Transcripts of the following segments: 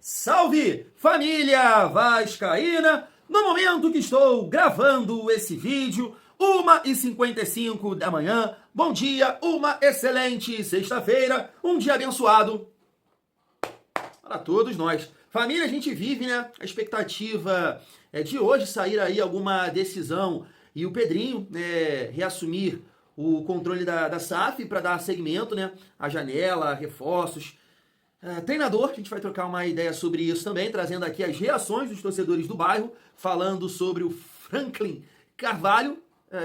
Salve, família vascaína! No momento que estou gravando esse vídeo, 1h55 da manhã, bom dia, uma excelente sexta-feira, um dia abençoado para todos nós. Família, a gente vive, né? A expectativa é de hoje sair aí alguma decisão e o Pedrinho reassumir o controle da SAF para dar segmento, né? A janela, reforços. Treinador, a gente vai trocar uma ideia sobre isso também, trazendo aqui as reações dos torcedores do bairro, falando sobre o Franklin Carvalho.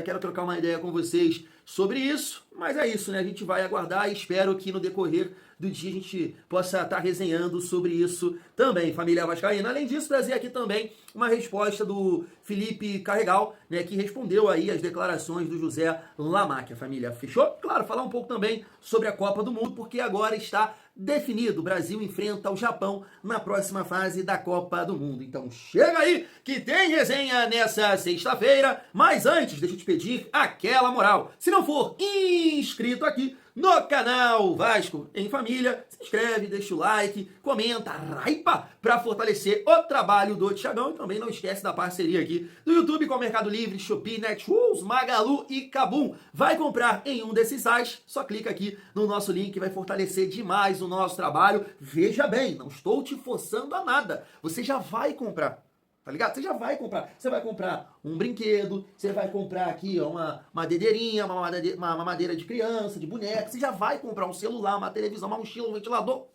Quero trocar uma ideia com vocês sobre isso, mas é isso, né? A gente vai aguardar e espero que no decorrer do dia a gente possa estar resenhando sobre isso também, família vascaína. Além disso, trazer aqui também uma resposta do Felipe Carregal, né, que respondeu aí as declarações do José Lamacchia, família. Fechou? Claro, falar um pouco também sobre a Copa do Mundo, porque agora está definido. O Brasil enfrenta o Japão na próxima fase da Copa do Mundo. Então chega aí que tem resenha nessa sexta-feira. Mas antes, deixa eu te pedir aquela moral. Se não for inscrito aqui no canal Vasco em Família, se inscreve, deixa o like, comenta, raipa, para fortalecer o trabalho do Thiagão. E também não esquece da parceria aqui do YouTube com o Mercado Livre, Shopee, Netshoes, Magalu e Kabum. Vai comprar em um desses sites? Só clica aqui no nosso link que vai fortalecer demais o nosso trabalho. Veja bem, não estou te forçando a nada. Você já vai comprar. Tá ligado? Você já vai comprar. Você vai comprar um brinquedo, você vai comprar aqui ó, uma madeirinha, uma madeira de criança, de boneca. Você já vai comprar um celular, uma televisão, uma mochila, um ventilador.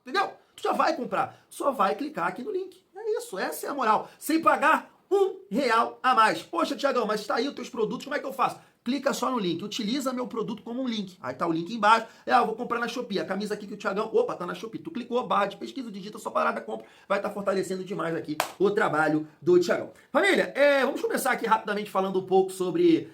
Entendeu? Tu já vai comprar. Só vai clicar aqui no link. É isso, essa é a moral. Sem pagar R$1 a mais. Poxa, Thiagão, mas tá aí os teus produtos, como é que eu faço? Clica só no link, utiliza meu produto como um link. Aí tá o link embaixo. Eu vou comprar na Shopee. A camisa aqui que o Thiagão... Opa, tá na Shopee. Tu clicou, barra de pesquisa, digita sua parada, compra. Vai estar fortalecendo demais aqui o trabalho do Thiagão. Família, vamos começar aqui rapidamente falando um pouco sobre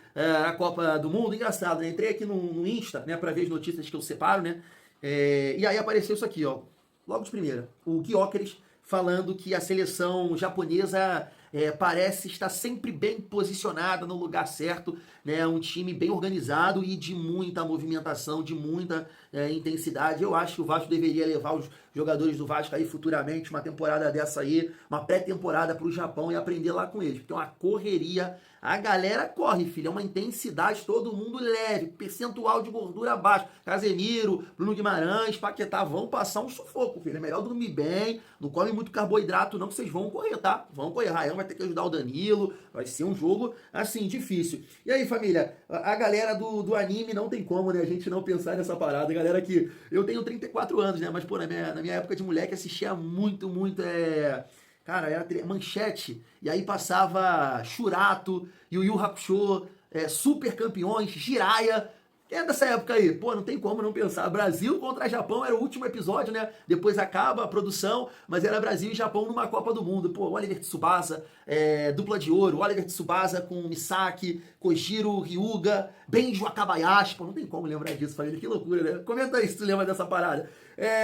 a Copa do Mundo. Engraçado, né? Entrei aqui no Insta, né, pra ver as notícias que eu separo, né? E aí apareceu isso aqui, ó. Logo de primeira. O Gyökeres falando que a seleção japonesa... parece estar sempre bem posicionada no lugar certo, né? Um time bem organizado e de muita movimentação, de muita intensidade. Eu acho que o Vasco deveria levar os jogadores do Vasco aí futuramente, uma temporada dessa aí, uma pré-temporada para o Japão e aprender lá com eles, porque é uma correria, a galera corre, filho, é uma intensidade, todo mundo leve, percentual de gordura baixo. Casemiro, Bruno Guimarães, Paquetá vão passar um sufoco, filho. É melhor dormir bem, não come muito carboidrato não, que vocês vão correr, tá? Vão correr. Ryan vai ter que ajudar o Danilo, vai ser um jogo, assim, difícil. E aí, família, a galera do anime não tem como, né, a gente não pensar nessa parada. Galera que eu tenho 34 anos, né, mas, pô, na minha época de moleque assistia muito, cara, era Manchete, e aí passava Churato, Yu Yu Hakusho, Super Campeões, Jiraiya. É dessa época aí, pô, não tem como não pensar. Brasil contra Japão era o último episódio, né? Depois acaba a produção, mas era Brasil e Japão numa Copa do Mundo. Pô, Oliver Tsubasa, dupla de ouro, Oliver Tsubasa com Misaki, Kojiro Ryuga, Benjo Akabayashi. Pô, não tem como lembrar disso, família, que loucura, né? Comenta aí se tu lembra dessa parada.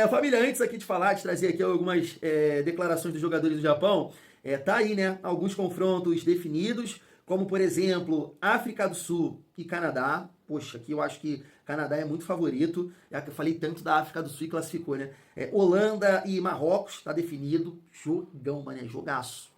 Família, antes aqui de falar, de trazer aqui algumas declarações dos jogadores do Japão, tá aí, né? Alguns confrontos definidos, como, por exemplo, África do Sul e Canadá. Poxa, aqui eu acho que Canadá é muito favorito. Já que eu falei tanto da África do Sul e classificou, né? Holanda e Marrocos, tá definido. Jogão, mané, jogaço.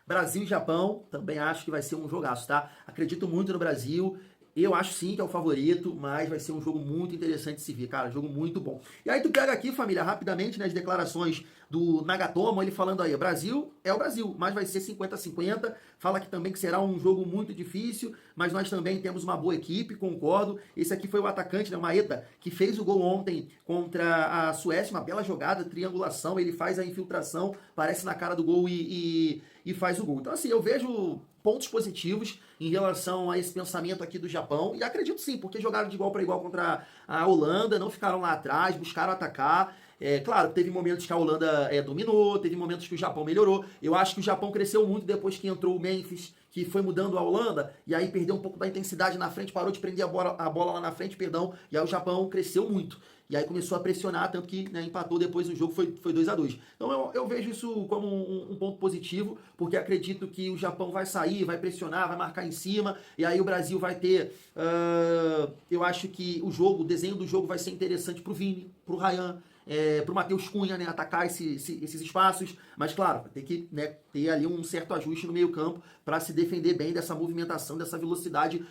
Brasil e Japão, também acho que vai ser um jogaço, tá? Acredito muito no Brasil. Eu acho sim que é o favorito, mas vai ser um jogo muito interessante de se ver, cara, jogo muito bom. E aí tu pega aqui, família, rapidamente, né, as declarações do Nagatomo, ele falando aí, o Brasil é o Brasil, mas vai ser 50-50, fala que também que será um jogo muito difícil, mas nós também temos uma boa equipe, concordo. Esse aqui foi o atacante, né, o Maeda, que fez o gol ontem contra a Suécia, uma bela jogada, triangulação, ele faz a infiltração, parece na cara do gol e faz o gol. Então assim, eu vejo pontos positivos em relação a esse pensamento aqui do Japão, e acredito sim, porque jogaram de igual para igual contra a Holanda, não ficaram lá atrás, buscaram atacar. Claro, teve momentos que a Holanda dominou, teve momentos que o Japão melhorou. Eu acho que o Japão cresceu muito depois que entrou o Memphis, que foi mudando a Holanda, e aí perdeu um pouco da intensidade na frente, parou de prender a bola lá na frente, e aí o Japão cresceu muito. E aí começou a pressionar, tanto que, né, empatou depois, o jogo foi 2-2. Então eu vejo isso como um ponto positivo, porque acredito que o Japão vai sair, vai pressionar, vai marcar em cima, e aí o Brasil vai ter... eu acho que o desenho do jogo vai ser interessante pro Vini, pro Ryan, pro Matheus Cunha, né, atacar esses espaços, mas claro, tem que, né, ter ali um certo ajuste no meio campo para se defender bem dessa movimentação, dessa velocidade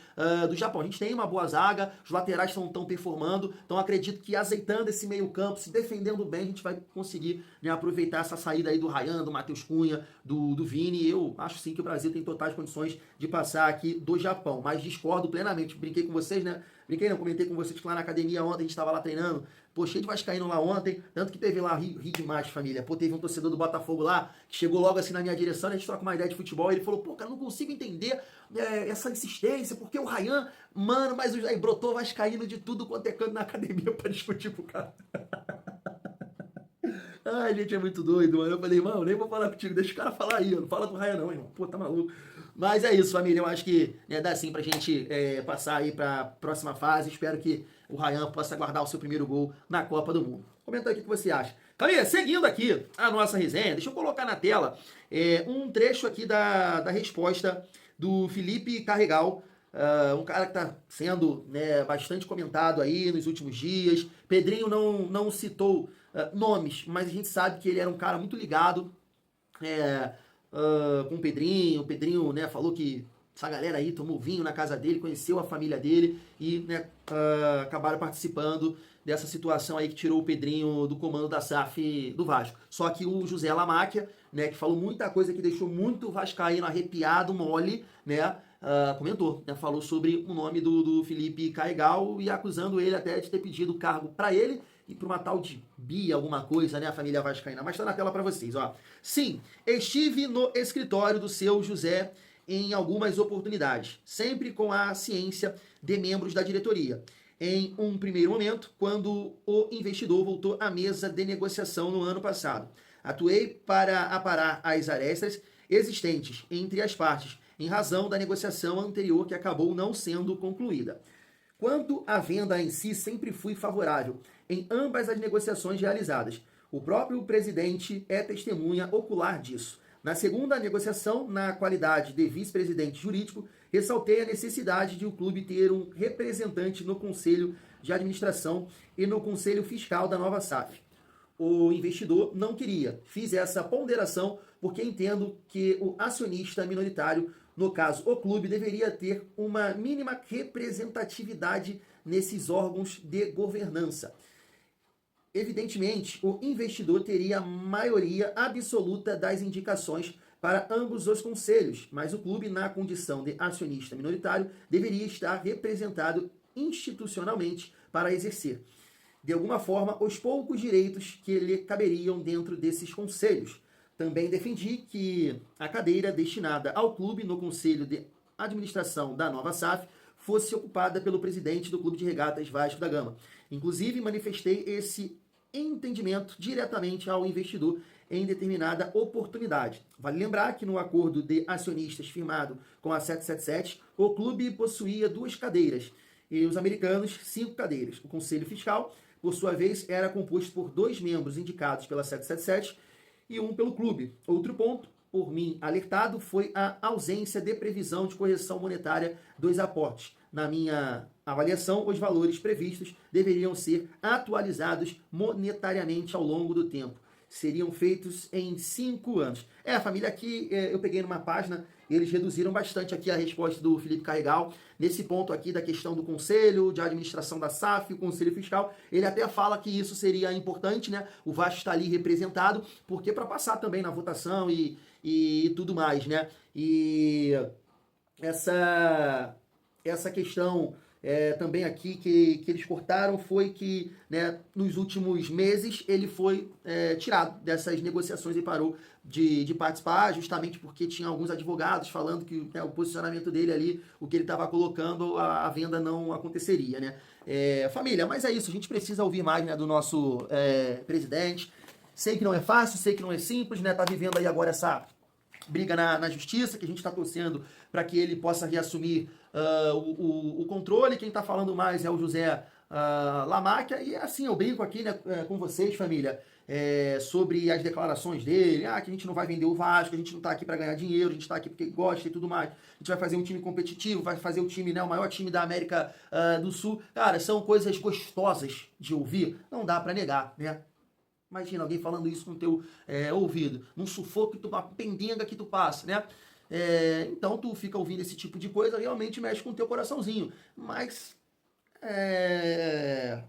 do Japão. A gente tem uma boa zaga, os laterais estão performando, então acredito que azeitando esse meio campo, se defendendo bem, a gente vai conseguir, né, aproveitar essa saída aí do Ryan, do Matheus Cunha, do Vini. Eu acho sim que o Brasil tem totais condições de passar aqui do Japão, mas discordo plenamente. Brinquei com vocês, né? Brinquei não, comentei com vocês que lá na academia ontem a gente estava lá treinando, pô, cheio de vascaíno lá ontem, tanto que teve lá, ri demais, família, pô, teve um torcedor do Botafogo lá, que chegou logo assim na minha direção, a gente troca uma ideia de futebol, e ele falou, pô, cara, não consigo entender essa insistência, porque o Ryan, mano, mas aí brotou vascaíno de tudo quanto é canto na academia pra discutir com o cara. Ai, gente, é muito doido, mano. Eu falei, irmão, nem vou falar contigo, deixa o cara falar aí, não fala do Ryan não, irmão. Pô, tá maluco. Mas é isso, família, eu acho que, né, dá sim pra gente passar aí pra próxima fase. Espero que o Ryan possa guardar o seu primeiro gol na Copa do Mundo. Comenta aí o que você acha. Família, seguindo aqui a nossa resenha, deixa eu colocar na tela um trecho aqui da resposta do Felipe Carregal, um cara que está sendo, né, bastante comentado aí nos últimos dias. Pedrinho não citou nomes, mas a gente sabe que ele era um cara muito ligado com o Pedrinho. O Pedrinho, né, falou que essa galera aí tomou vinho na casa dele, conheceu a família dele e, né, acabaram participando dessa situação aí que tirou o Pedrinho do comando da SAF do Vasco. Só que o José Lamáquia, né, que falou muita coisa que deixou muito vascaíno arrepiado, mole, né, comentou, né, falou sobre o nome do Felipe Carregal e acusando ele até de ter pedido cargo para ele e para uma tal de Bia, alguma coisa, né, a família vascaína. Mas tá na tela para vocês, ó. Sim, estive no escritório do seu José em algumas oportunidades, sempre com a ciência de membros da diretoria. Em um primeiro momento, quando o investidor voltou à mesa de negociação no ano passado. Atuei para aparar as arestas existentes entre as partes, em razão da negociação anterior que acabou não sendo concluída. Quanto à venda em si, sempre fui favorável em ambas as negociações realizadas. O próprio presidente é testemunha ocular disso. Na segunda negociação, na qualidade de vice-presidente jurídico, ressaltei a necessidade de o clube ter um representante no Conselho de Administração e no Conselho Fiscal da nova SAF. O investidor não queria. Fiz essa ponderação porque entendo que o acionista minoritário, no caso o clube, deveria ter uma mínima representatividade nesses órgãos de governança. Evidentemente, o investidor teria a maioria absoluta das indicações para ambos os conselhos, mas o clube, na condição de acionista minoritário, deveria estar representado institucionalmente para exercer, de alguma forma, os poucos direitos que lhe caberiam dentro desses conselhos. Também defendi que a cadeira destinada ao clube no Conselho de Administração da nova SAF fosse ocupada pelo presidente do Clube de Regatas Vasco da Gama. Inclusive, manifestei esse entendimento diretamente ao investidor em determinada oportunidade. Vale lembrar que no acordo de acionistas firmado com a 777, o clube possuía 2 cadeiras e os americanos 5 cadeiras. O Conselho Fiscal, por sua vez, era composto por 2 membros indicados pela 777 e 1 pelo clube. Outro ponto, por mim alertado, foi a ausência de previsão de correção monetária dos aportes. Na minha avaliação, os valores previstos deveriam ser atualizados monetariamente ao longo do tempo. Seriam feitos em 5 anos. A família, aqui eu peguei numa página, eles reduziram bastante aqui a resposta do Felipe Carregal, nesse ponto aqui da questão do Conselho de Administração da SAF, o Conselho Fiscal. Ele até fala que isso seria importante, né? O Vasco está ali representado, porque para passar também na votação e tudo mais, né? E essa questão também aqui que eles cortaram foi que, né, nos últimos meses ele foi tirado dessas negociações e parou de participar, justamente porque tinha alguns advogados falando que, né, o posicionamento dele ali, o que ele estava colocando, a venda não aconteceria, né? Família, mas é isso, a gente precisa ouvir mais, né, do nosso presidente. Sei que não é fácil, sei que não é simples, né? Tá vivendo aí agora essa briga na justiça, que a gente está torcendo para que ele possa reassumir o controle. Quem está falando mais é o José Lamáquia, e assim, eu brinco aqui, né, com vocês, família, sobre as declarações dele, que a gente não vai vender o Vasco, a gente não está aqui para ganhar dinheiro, a gente está aqui porque gosta e tudo mais, a gente vai fazer um time competitivo, vai fazer o time, né, o maior time da América do Sul. Cara, são coisas gostosas de ouvir, não dá para negar, né? Imagina alguém falando isso no teu ouvido, num sufoco, uma pendenga que tu passa, né? Então tu fica ouvindo esse tipo de coisa, realmente mexe com o teu coraçãozinho. Mas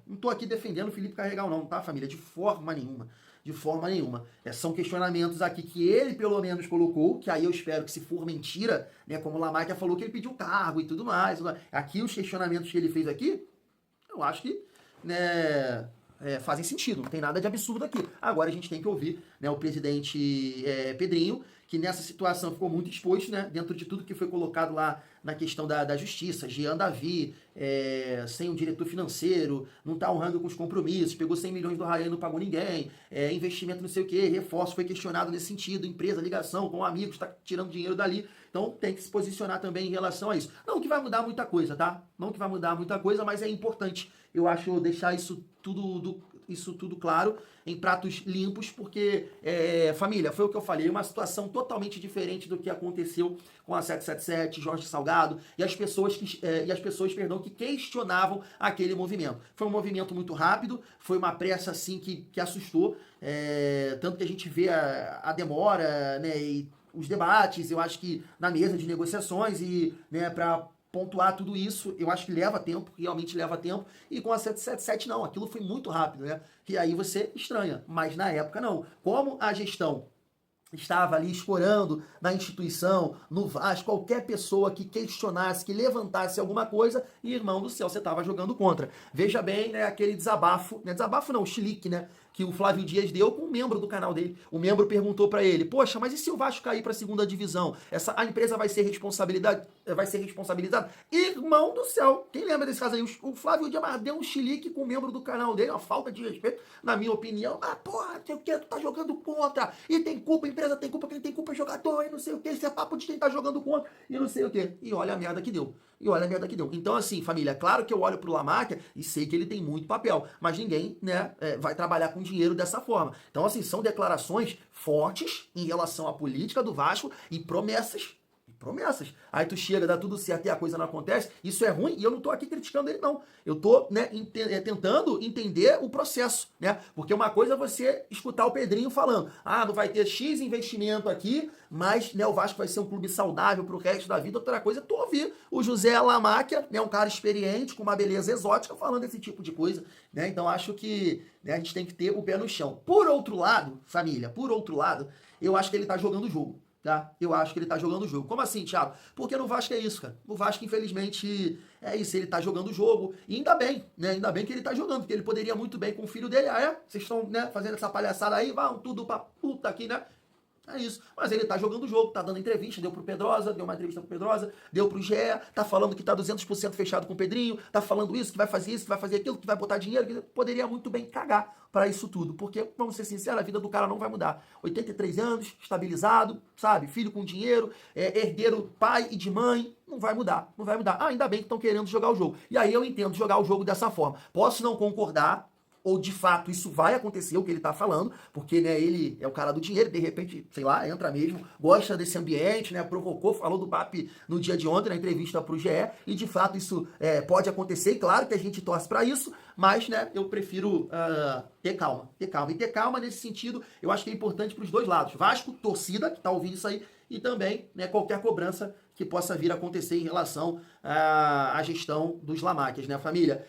não tô aqui defendendo o Felipe Carregal não, tá, família? De forma nenhuma. De forma nenhuma. São questionamentos aqui que ele, pelo menos, colocou, que aí eu espero que, se for mentira, né, como o Lamáquia falou que ele pediu cargo e tudo mais. Aqui, os questionamentos que ele fez aqui, eu acho que, né, fazem sentido, não tem nada de absurdo aqui. Agora a gente tem que ouvir, né, o presidente Pedrinho, que nessa situação ficou muito exposto, né, dentro de tudo que foi colocado lá na questão da justiça. Jean Davi, sem um diretor financeiro, não está honrando com os compromissos, pegou 100 milhões do Ryan e não pagou ninguém, investimento não sei o que, reforço foi questionado nesse sentido, empresa, ligação com amigos, está tirando dinheiro dali, então tem que se posicionar também em relação a isso. Não que vai mudar muita coisa, tá? Não que vai mudar muita coisa, mas é importante, eu acho, deixar isso tudo claro, em pratos limpos, porque, família, foi o que eu falei, uma situação totalmente diferente do que aconteceu com a 777, Jorge Salgado e as pessoas que questionavam aquele movimento. Foi um movimento muito rápido, foi uma pressa assim que assustou, tanto que a gente vê a demora, né, e os debates, eu acho que na mesa de negociações e, né, para pontuar tudo isso, eu acho que leva tempo, realmente leva tempo, e com a 777 não, aquilo foi muito rápido, né? E aí você estranha, mas na época não. Como a gestão estava ali escorando na instituição, no Vasco, qualquer pessoa que questionasse, que levantasse alguma coisa, e, irmão do céu, você estava jogando contra. Veja bem, né, aquele desabafo, né, desabafo não, chilique, né, que o Flávio Dias deu com um membro do canal dele. O membro perguntou para ele, poxa, mas e se o Vasco cair para a segunda divisão? A empresa vai ser responsabilizada? Irmão do céu, quem lembra desse caso aí? O Flávio Dias deu um chilique com um membro do canal dele, uma falta de respeito, na minha opinião. Ah, porra, sei o que, tu tá jogando contra, e tem culpa, a empresa tem culpa, quem tem culpa é jogador, e não sei o que, isso é papo de quem tá jogando contra, e não sei o que. E olha a merda que deu. Então, assim, família, claro que eu olho pro Lamáquia e sei que ele tem muito papel, mas ninguém, né, vai trabalhar com dinheiro dessa forma. Então, assim, são declarações fortes em relação à política do Vasco e promessas. Aí tu chega, dá tudo certo e a coisa não acontece. Isso é ruim e eu não tô aqui criticando ele, não. Eu tô, né, tentando entender o processo, né? Porque uma coisa é você escutar o Pedrinho falando, não vai ter X investimento aqui, mas, né, o Vasco vai ser um clube saudável pro resto da vida. Outra coisa é tu ouvir o José Lamáquia, né, um cara experiente, com uma beleza exótica, falando esse tipo de coisa, né? Então acho que, né, a gente tem que ter o pé no chão. Por outro lado, família, eu acho que ele tá jogando o jogo. Tá? Eu acho que ele tá jogando o jogo. Como assim, Thiago? Porque no Vasco é isso, cara. No Vasco, infelizmente, é isso. Ele tá jogando o jogo. E ainda bem, né? Ainda bem que ele tá jogando, porque ele poderia muito bem com o filho dele. Vocês estão, né, fazendo essa palhaçada aí, vão tudo pra puta aqui, né? É isso. Mas ele tá jogando o jogo, tá dando entrevista, deu pro Pedrosa, deu uma entrevista pro Pedrosa, deu pro GE, tá falando que tá 200% fechado com o Pedrinho, tá falando isso, que vai fazer isso, que vai fazer aquilo, que vai botar dinheiro, que poderia muito bem cagar para isso tudo. Porque, vamos ser sinceros, a vida do cara não vai mudar. 83 anos, estabilizado, sabe? Filho com dinheiro, herdeiro pai e de mãe, não vai mudar. Ainda bem que estão querendo jogar o jogo. E aí eu entendo jogar o jogo dessa forma. Posso não concordar, ou de fato isso vai acontecer, o que ele tá falando, porque, né, ele é o cara do dinheiro, de repente, sei lá, entra mesmo, gosta desse ambiente, né, provocou, falou do BAP no dia de ontem, na entrevista pro GE, e de fato isso pode acontecer, e claro que a gente torce para isso, mas, né, eu prefiro ter calma. E ter calma nesse sentido, eu acho que é importante pros dois lados. Vasco, torcida, que tá ouvindo isso aí, e também, né, qualquer cobrança que possa vir a acontecer em relação à gestão dos Lamáquias, né, família?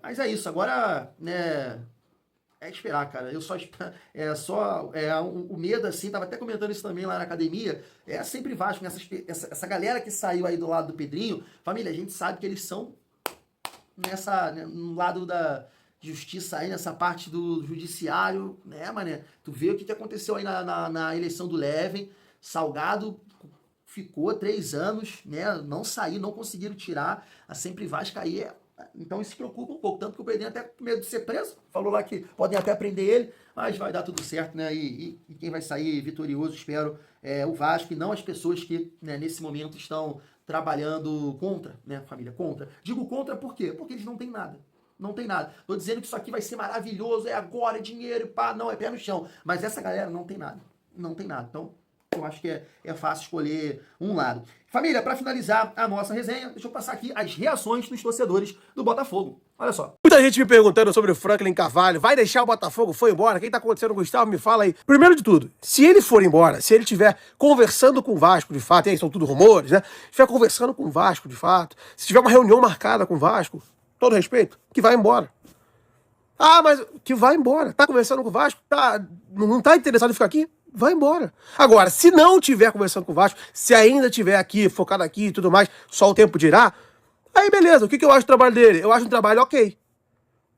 Mas é isso, agora, né, é esperar, cara. Eu o medo, assim, tava até comentando isso também lá na academia, sempre Vasco, essa galera que saiu aí do lado do Pedrinho, família, a gente sabe que eles são no lado da justiça aí, nessa parte do judiciário, né, mané? Tu vê o que aconteceu aí na eleição do Leven, Salgado ficou 3 anos, né, não saiu, não conseguiram tirar, a Sempre Vasco aí então isso preocupa um pouco, tanto que o Pedrinho até com medo de ser preso, falou lá que podem até prender ele, mas vai dar tudo certo, né? E quem vai sair vitorioso, espero, o Vasco, e não as pessoas que, né, nesse momento estão trabalhando contra, né, família, contra. Digo contra por quê? Porque eles não têm nada. Não tem nada. Tô dizendo que isso aqui vai ser maravilhoso, agora, é dinheiro, pá, não, é pé no chão. Mas essa galera não tem nada. Não tem nada. Então, eu acho que é fácil escolher um lado. Família, para finalizar a nossa resenha, deixa eu passar aqui as reações dos torcedores do Botafogo. Olha só. Muita gente me perguntando sobre o Franklin Carvalho. Vai deixar o Botafogo? Foi embora? O que tá acontecendo, Gustavo? Me fala aí. Primeiro de tudo, se ele for embora, se ele estiver conversando com o Vasco de fato, e aí são tudo rumores, né? Se estiver conversando com o Vasco de fato, se tiver uma reunião marcada com o Vasco, todo respeito, que vai embora. Ah, mas que vai embora. Tá conversando com o Vasco? Não tá interessado em ficar aqui? Vai embora. Agora, se não tiver conversando com o Vasco, se ainda estiver aqui, focado aqui e tudo mais, só o tempo dirá, aí beleza. O que eu acho do trabalho dele? Eu acho um trabalho ok.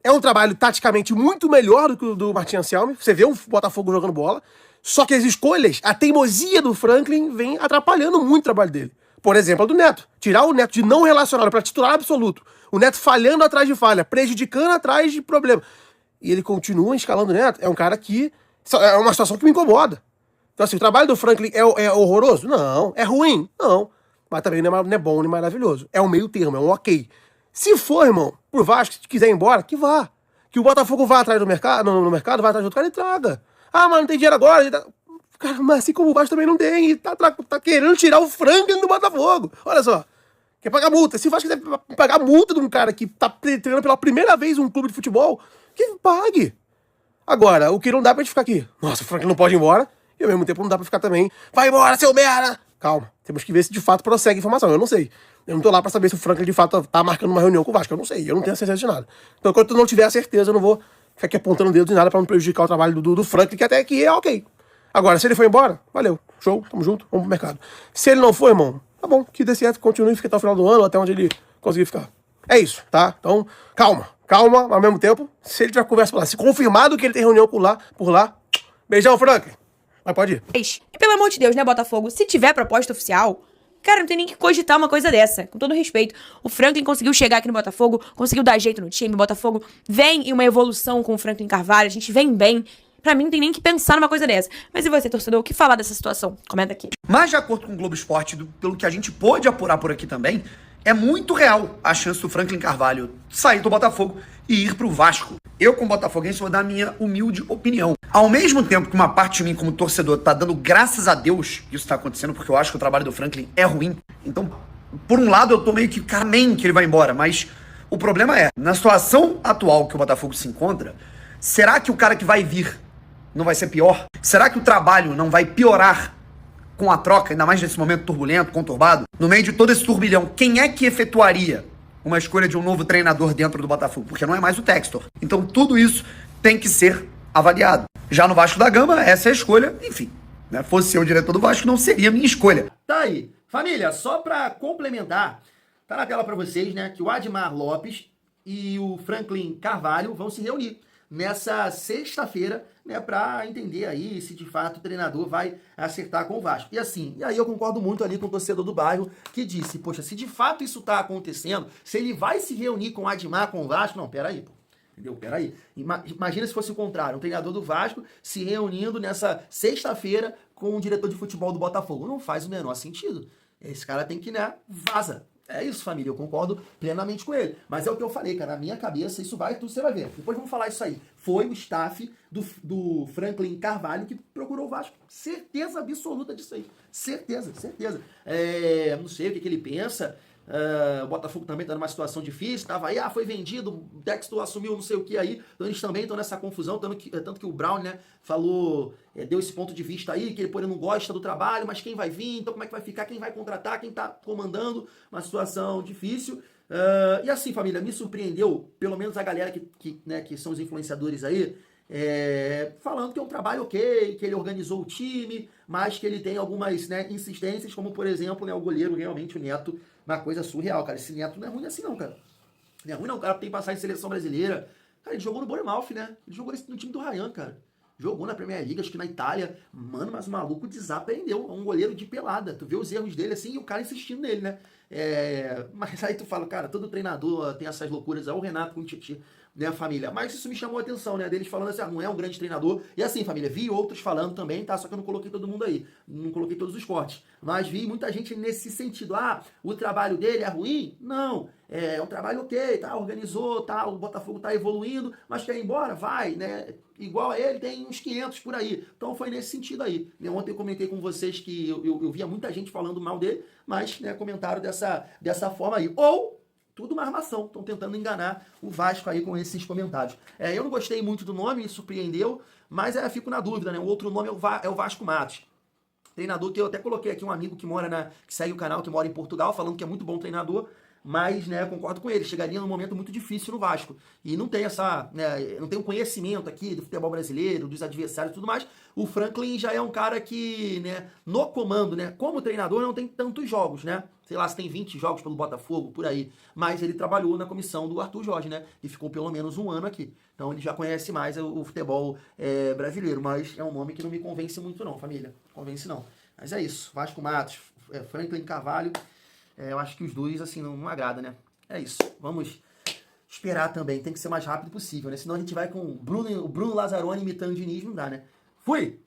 É um trabalho taticamente muito melhor do que o do Martin Anselmi. Você vê o Botafogo jogando bola. Só que as escolhas, a teimosia do Franklin vem atrapalhando muito o trabalho dele. Por exemplo, a do Neto. Tirar o Neto de não relacionado para titular absoluto. O Neto falhando atrás de falha, prejudicando atrás de problema. E ele continua escalando o Neto. É um cara que... É uma situação que me incomoda. Então assim, o trabalho do Franklin é horroroso? Não. É ruim? Não. Mas também não é bom nem maravilhoso. É um meio termo, é um ok. Se for, irmão, por Vasco, se quiser ir embora, que vá. Que o Botafogo vá atrás do mercado, no mercado, vai atrás de outro cara e traga. Ah, mas não tem dinheiro agora. Cara, mas assim como o Vasco também não tem. E tá querendo tirar o Franklin do Botafogo. Olha só. Quer pagar multa. Se o Vasco quiser pagar multa de um cara que tá treinando pela primeira vez um clube de futebol, que pague. Agora, o que não dá pra gente ficar aqui? Nossa, o Franklin não pode ir embora. E ao mesmo tempo não dá pra ficar também. Vai embora, seu merda! Calma. Temos que ver se de fato prossegue a informação. Eu não sei. Eu não tô lá pra saber se o Franklin de fato tá marcando uma reunião com o Vasco. Eu não sei. Eu não tenho certeza de nada. Então, enquanto eu não tiver a certeza, eu não vou ficar aqui apontando o dedo de nada pra não prejudicar o trabalho do Franklin, que até aqui é ok. Agora, se ele for embora, valeu. Show, tamo junto, vamos pro mercado. Se ele não for, irmão, tá bom. Que dê certo, continue, fique até o final do ano, até onde ele conseguir ficar. É isso, tá? Então, calma. Calma, ao mesmo tempo, se ele tiver conversa por lá, se confirmado que ele tem reunião por lá, beijão, Franklin. Mas pode ir. E pelo amor de Deus, né, Botafogo? Se tiver proposta oficial, cara, não tem nem que cogitar uma coisa dessa. Com todo respeito, o Franklin conseguiu chegar aqui no Botafogo, conseguiu dar jeito no time. O Botafogo vem em uma evolução com o Franklin Carvalho, a gente vem bem. Pra mim, não tem nem que pensar numa coisa dessa. Mas e você, torcedor, o que falar dessa situação? Comenta aqui. Mas, de acordo com o Globo Esporte, pelo que a gente pôde apurar por aqui também, é muito real a chance do Franklin Carvalho sair do Botafogo e ir pro Vasco. Eu, como botafoguense, vou dar a minha humilde opinião. Ao mesmo tempo que uma parte de mim, como torcedor, tá dando graças a Deus que isso tá acontecendo, porque eu acho que o trabalho do Franklin é ruim. Então, por um lado, eu tô meio que, amém, que ele vai embora. Mas o problema é, na situação atual que o Botafogo se encontra, será que o cara que vai vir não vai ser pior? Será que o trabalho não vai piorar com a troca, ainda mais nesse momento turbulento, conturbado? No meio de todo esse turbilhão, quem é que efetuaria uma escolha de um novo treinador dentro do Botafogo? Porque não é mais o Textor. Então tudo isso tem que ser avaliado. Já no Vasco da Gama, essa é a escolha, enfim, né? Fosse eu o diretor do Vasco, não seria a minha escolha. Tá aí. Família, só pra complementar, tá na tela pra vocês, né, que o Admar Lopes e o Franklin Carvalho vão se reunir nessa sexta-feira, né, para entender aí se de fato o treinador vai acertar com o Vasco. E assim, e aí eu concordo muito ali com o torcedor do bairro que disse, poxa, se de fato isso tá acontecendo, se ele vai se reunir com o Admar, com o Vasco, não, peraí, pô. Entendeu? Peraí. Imagina se fosse o contrário, um treinador do Vasco se reunindo nessa sexta-feira com o diretor de futebol do Botafogo. Não faz o menor sentido. Esse cara tem que, né, vaza. É isso, família, eu concordo plenamente com ele. Mas é o que eu falei, cara, na minha cabeça isso vai, tudo você vai ver. Depois vamos falar isso aí. Foi o staff do Franklin Carvalho que procurou o Vasco. Certeza absoluta disso aí. Certeza. Não sei o que ele pensa. O Botafogo também está numa situação difícil, tava aí, foi vendido, o Textor assumiu não sei o que aí, então eles também estão nessa confusão, tanto que o Brown, né, falou, deu esse ponto de vista aí, que ele porém não gosta do trabalho, mas quem vai vir, então como é que vai ficar, quem vai contratar, quem tá comandando, uma situação difícil. E assim, família, me surpreendeu, pelo menos a galera que são os influenciadores aí, falando que é um trabalho ok, que ele organizou o time, mas que ele tem algumas, né, insistências, como por exemplo, né, o goleiro, realmente o Neto, uma coisa surreal, cara. Esse Neto não é ruim assim não, cara. Não é ruim não, o cara tem passagem em seleção brasileira. Cara, ele jogou no Bournemouth, né? Ele jogou no time do Ryan, cara. Jogou na Premier League, acho que na Itália. Mano, mas o maluco desaprendeu. É um goleiro de pelada. Tu vê os erros dele assim e o cara insistindo nele, né? Mas aí tu fala, cara, todo treinador tem essas loucuras. É o Renato com o Titi. né, família? Mas isso me chamou a atenção, né, deles falando assim, não é um grande treinador. E assim, família, vi outros falando também, tá? Só que eu não coloquei todo mundo aí, não coloquei todos os cortes. Mas vi muita gente nesse sentido, o trabalho dele é ruim? Não, é um trabalho ok, tá? Organizou, tá? O Botafogo tá evoluindo, mas quer ir embora? Vai, né? Igual a ele, tem uns 500 por aí. Então foi nesse sentido aí. Ontem eu comentei com vocês que eu via muita gente falando mal dele, mas, né, comentaram dessa forma aí. Ou tudo uma armação. Estão tentando enganar o Vasco aí com esses comentários. Eu não gostei muito do nome, me surpreendeu, mas fico na dúvida, né? O outro nome é o Vasco Matos. Treinador que eu até coloquei aqui, um amigo que segue o canal, que mora em Portugal, falando que é muito bom treinador, mas, né, concordo com ele, chegaria num momento muito difícil no Vasco. E não tem não tem um conhecimento aqui do futebol brasileiro, dos adversários e tudo mais. O Franklin já é um cara que, né, no comando, né, como treinador não tem tantos jogos, né? Sei lá, se tem 20 jogos pelo Botafogo, por aí. Mas ele trabalhou na comissão do Arthur Jorge, né? E ficou pelo menos um ano aqui. Então ele já conhece mais o futebol brasileiro. Mas é um nome que não me convence muito não, família. Convence não. Mas é isso. Vasco Matos, Franklin Carvalho. Eu acho que os dois, assim, não agrada, né? É isso. Vamos esperar também. Tem que ser o mais rápido possível, né? Senão a gente vai com o Bruno Lazzaroni imitando o Diniz, não dá, né? Fui!